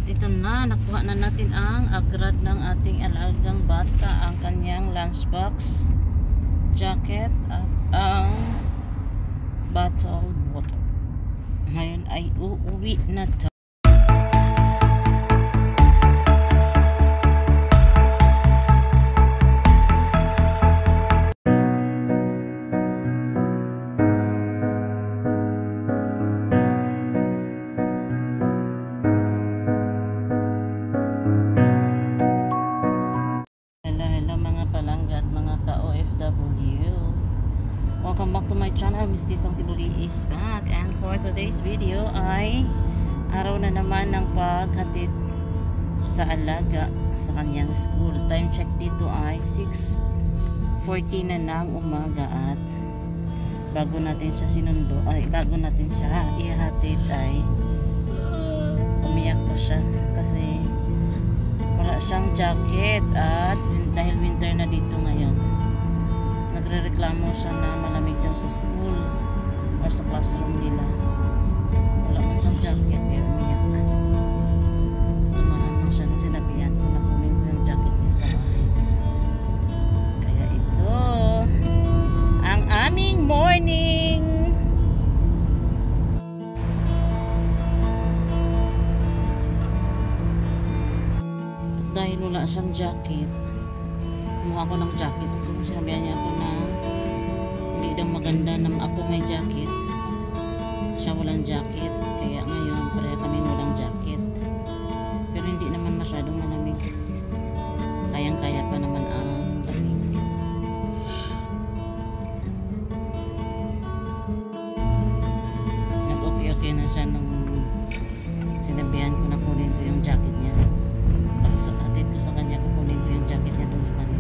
ito na, nakuha na natin ang agrad ng ating alagang bata, ang kanyang lunchbox, jacket at ang bottle water. Ngayon ay uuwi na tayo. Welcome back to my channel. Misty Santibuli is back, and for today's video ay araw na naman ng paghatid sa alaga sa kanyang school. Time check dito ay 6:40 na ng umaga, at bago natin siya ihatid ay umiyak pa siya kasi wala siyang jacket, at dahil winter na dito ngayon nagrereklamo siya na malamig daw sa school or sa classroom nila. Wala man siyang jacket kaya umiyak. Tumahan man siya nung sinabihan ko na kunin ko yung jacket niya sa bahay. Kaya ito ang aming morning. At dahil wala siyang jacket, kumuha ko ng jacket. Sinabihan niya ako na hindi daw maganda na ako may jacket, siya walang jacket, kaya ngayon pareha kami walang jacket. Pero hindi naman masyadong malamig, kayang kaya pa naman ang lamig. Nag-okay na siya nung sinabihan ko na kunin ko yung jacket niya. Pagsuhatid ko sa kanya, kukunin ko yung jacket niya doon sa kanila.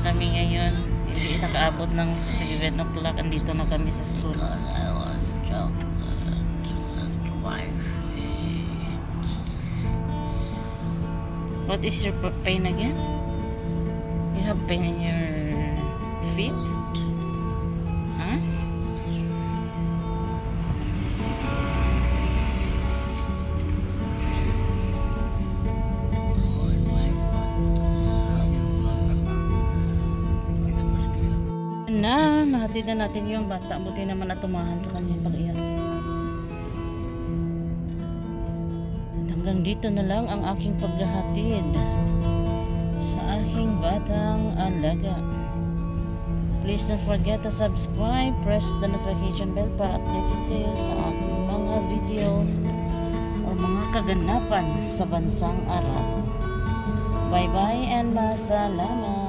Kami ngayon hindi nakaabot ng 7 o'clock, andito na kami sa school. What is your pain again? You have pain in your feet? Huh? Nahatid na natin yung bata. Buti naman natumahan sa kanyang pag-iyak. Hanggang dito na lang ang aking paghahatid sa aking batang alaga. Please don't forget to subscribe, press the notification bell para updated kayo sa ating mga video o mga kaganapan sa bansang Arab. Bye-bye and masalamat!